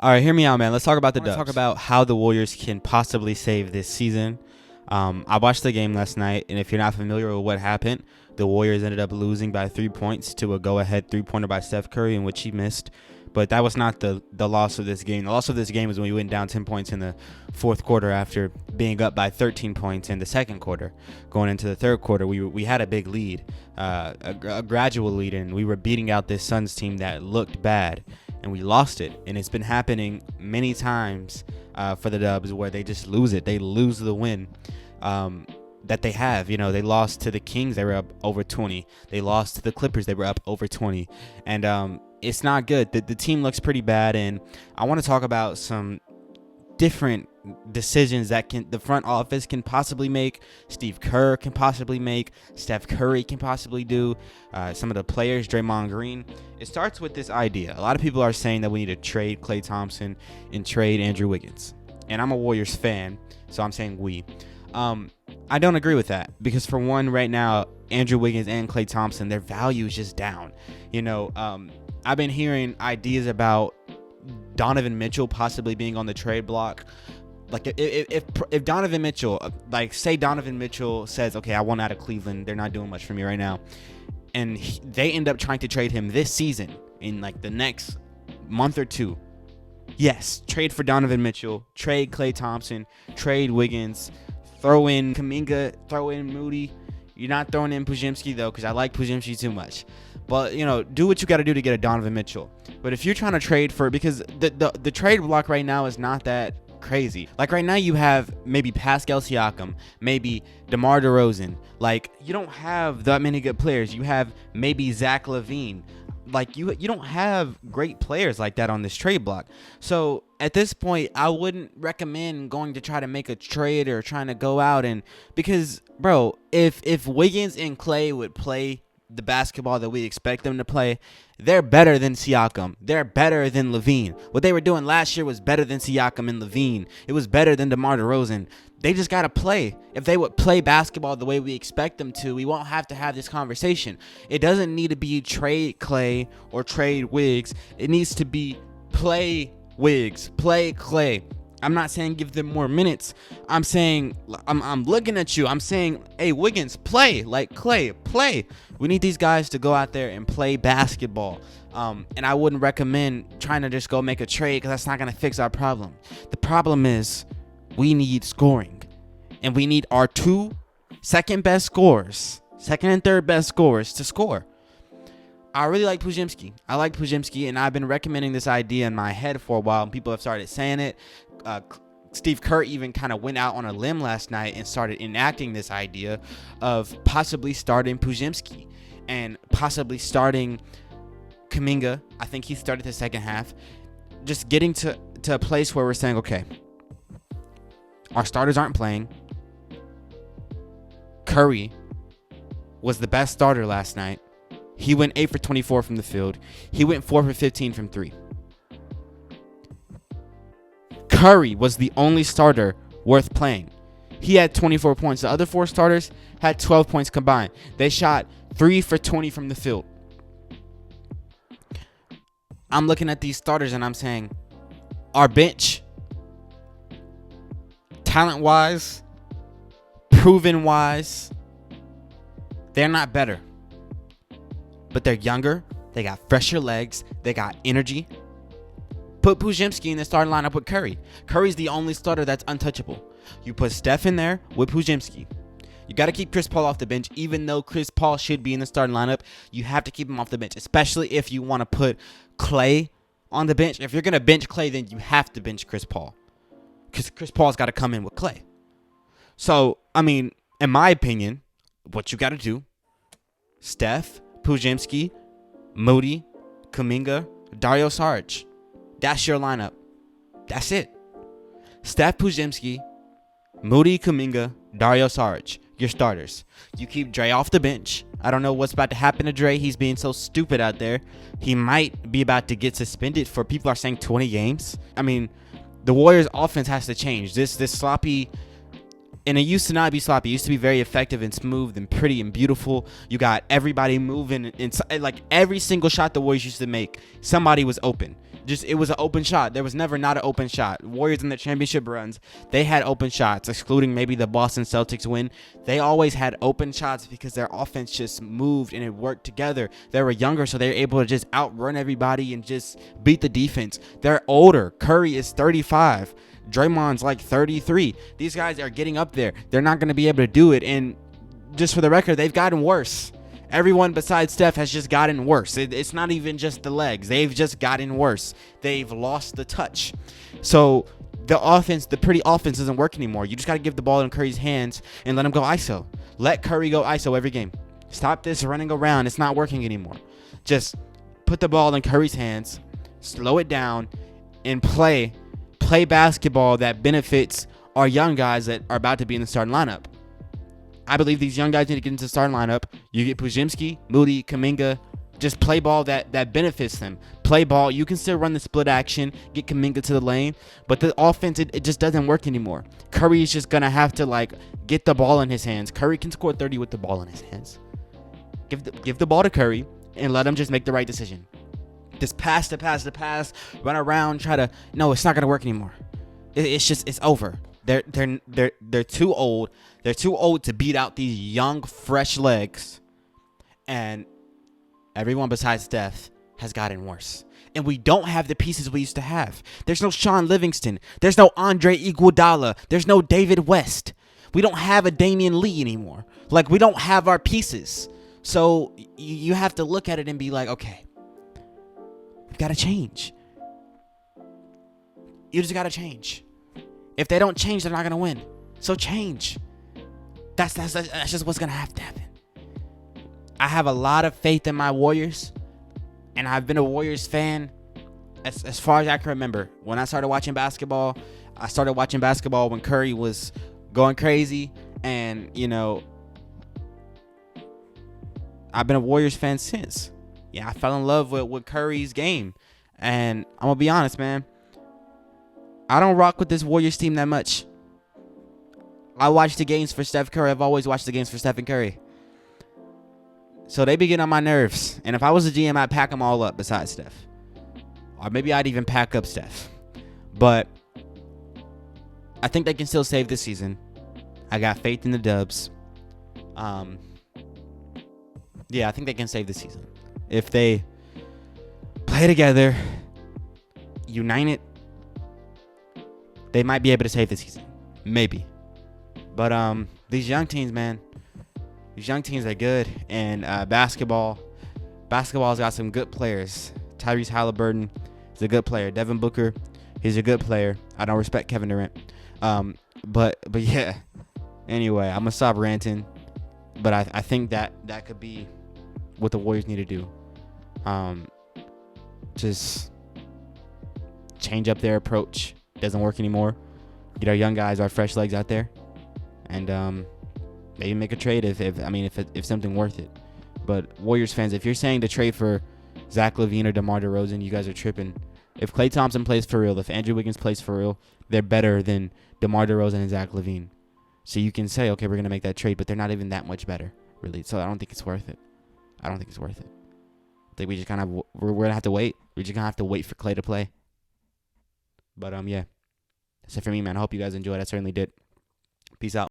All right, hear me out, man. Let's talk about the Dubs. Talk about how the Warriors can possibly save this season. I watched the game last night, and if you're not familiar with what happened, the Warriors ended up losing by 3 points to a go-ahead three-pointer by Steph Curry, in which he missed. But that was not the loss of this game. The loss of this game was when we went down 10 points in the fourth quarter after being up by 13 points in the second quarter. Going into the third quarter, we had a big lead, a gradual lead, and we were beating out this Suns team that looked bad, and we lost it. And it's been happening many times for the Dubs where they just lose it. They lose the win that they have. You know, they lost to the Kings. They were up over 20. They lost to the Clippers. They were up over 20. And it's not good. The team looks pretty bad, and I want to talk about some different decisions that the front office can possibly make, Steve Kerr can possibly make, Steph Curry can possibly do, some of the players, Draymond Green. It starts with this idea. A lot of people are saying that we need to trade Klay Thompson and trade Andrew Wiggins. And I'm a Warriors fan, so I'm saying we. I don't agree with that because, for one, right now, Andrew Wiggins and Klay Thompson, their value is just down. You know, I've been hearing ideas about Donovan Mitchell possibly being on the trade block. Like, if Donovan Mitchell, like, say Donovan Mitchell says, okay, I want out of Cleveland, they're not doing much for me right now, and they end up trying to trade him this season in, like, the next month or two, yes, trade for Donovan Mitchell, trade Klay Thompson, trade Wiggins, throw in Kuminga, throw in Moody. You're not throwing in Podziemski, though, because I like Podziemski too much. But, you know, do what you got to do to get a Donovan Mitchell. But if you're trying to trade for, because the trade block right now is not that crazy. Like, right now you have maybe Pascal Siakam, maybe DeMar DeRozan. Like, you don't have that many good players. You have maybe Zach LaVine. Like, you don't have great players like that on this trade block. So at this point, I wouldn't recommend going to try to make a trade or trying to go out and, because, bro, if Wiggins and Klay would play the basketball that we expect them to play, they're better than Siakam. They're better than LaVine. What they were doing last year was better than Siakam and LaVine. It was better than DeMar DeRozan. They just got to play. If they would play basketball the way we expect them to, we won't have to have this conversation. It doesn't need to be trade Klay or trade Wiggs. It needs to be play Wiggs, play Klay. I'm not saying give them more minutes. I'm saying, I'm looking at you. I'm saying, hey, Wiggins, play. Like, Klay, play. We need these guys to go out there and play basketball. And I wouldn't recommend trying to just go make a trade because that's not going to fix our problem. The problem is we need scoring. And we need our two second and third best scorers to score. I really like Podziemski. I like Podziemski, and I've been recommending this idea in my head for a while, and people have started saying it. Steve Kerr even kind of went out on a limb last night and started enacting this idea of possibly starting Podziemski and possibly starting Kuminga. I think he started the second half. Just getting to a place where we're saying, okay, our starters aren't playing. Curry was the best starter last night. He went 8 for 24 from the field. He went 4 for 15 from 3. Curry was the only starter worth playing. He had 24 points. The other 4 starters had 12 points combined. They shot 3 for 20 from the field. I'm looking at these starters and I'm saying, our bench, talent-wise, proven-wise, they're not better. But they're younger. They got fresher legs. They got energy. Put Podziemski in the starting lineup with Curry. Curry's the only starter that's untouchable. You put Steph in there with Podziemski. You got to keep Chris Paul off the bench. Even though Chris Paul should be in the starting lineup, you have to keep him off the bench, especially if you want to put Klay on the bench. If you're going to bench Klay, then you have to bench Chris Paul, because Chris Paul's got to come in with Klay. So, I mean, in my opinion, what you got to do, Steph, Podziemski, Moody, Kuminga, Dario Saric. That's your lineup. That's it. Steph, Podziemski, Moody, Kuminga, Dario Saric. Your starters. You keep Dre off the bench. I don't know what's about to happen to Dre. He's being so stupid out there. He might be about to get suspended for, people are saying, 20 games. I mean, the Warriors' offense has to change. This sloppy, and it used to not be sloppy. It used to be very effective and smooth and pretty and beautiful. You got everybody moving. Like, every single shot the Warriors used to make, somebody was open. Just it was an open shot. There was never not an open shot. Warriors in the championship runs, they had open shots, excluding maybe the Boston Celtics win. They always had open shots because their offense just moved and it worked together. They were younger, so they were able to just outrun everybody and just beat the defense. They're older. Curry is 35. Draymond's like 33. These guys are getting up there. They're not going to be able to do it. And just for the record, they've gotten worse. Everyone besides Steph has just gotten worse. It's not even just the legs. They've just gotten worse. They've lost the touch. So the pretty offense doesn't work anymore. You just got to give the ball in Curry's hands and let him go ISO. Let Curry go ISO every game. Stop this running around. It's not working anymore. Just put the ball in Curry's hands, slow it down, and play basketball that benefits our young guys that are about to be in the starting lineup. I believe these young guys need to get into the starting lineup. You get Podziemski, Moody, Kuminga. Just play ball that benefits them. Play ball. You can still run the split action, get Kuminga to the lane, but the offense, it just doesn't work anymore. Curry is just going to have to, get the ball in his hands. Curry can score 30 with the ball in his hands. Give the ball to Curry and let him just make the right decision. Just pass, run around, no, it's not going to work anymore. It's over. They're too old. They're too old to beat out these young, fresh legs. And everyone besides Steph has gotten worse. And we don't have the pieces we used to have. There's no Sean Livingston. There's no Andre Iguodala. There's no David West. We don't have a Damian Lee anymore. We don't have our pieces. So you have to look at it and be like, okay, we've got to change. You just got to change. If they don't change, they're not going to win. So change. That's just what's going to have to happen. I have a lot of faith in my Warriors, and I've been a Warriors fan as far as I can remember. When I started watching basketball, I started watching basketball when Curry was going crazy, and, I've been a Warriors fan since. Yeah, I fell in love with Curry's game, and I'm going to be honest, man. I don't rock with this Warriors team that much. I watch the games for Steph Curry. I've always watched the games for Stephen Curry. So they be getting on my nerves. And if I was a GM, I'd pack them all up besides Steph. Or maybe I'd even pack up Steph. But I think they can still save this season. I got faith in the Dubs. Yeah, I think they can save this season. If they play together, united, they might be able to save the season. Maybe. But these young teams, man, these young teams are good. And basketball's got some good players. Tyrese Halliburton is a good player. Devin Booker, he's a good player. I don't respect Kevin Durant. But yeah. Anyway, I'm gonna stop ranting. But I think that could be what the Warriors need to do. Just change up their approach. Doesn't work anymore. Get our young guys, our fresh legs out there, and maybe make a trade if something worth it. But Warriors fans, if you're saying to trade for Zach LaVine or DeMar DeRozan, you guys are tripping. If Klay Thompson plays for real, if Andrew Wiggins plays for real, they're better than DeMar DeRozan and Zach LaVine. So you can say, okay, we're gonna make that trade, but they're not even that much better, really. So I don't think it's worth it. I think we just we're gonna have to wait. We're just gonna have to wait for Klay to play. But yeah, that's it for me, man. I hope you guys enjoyed. I certainly did. Peace out.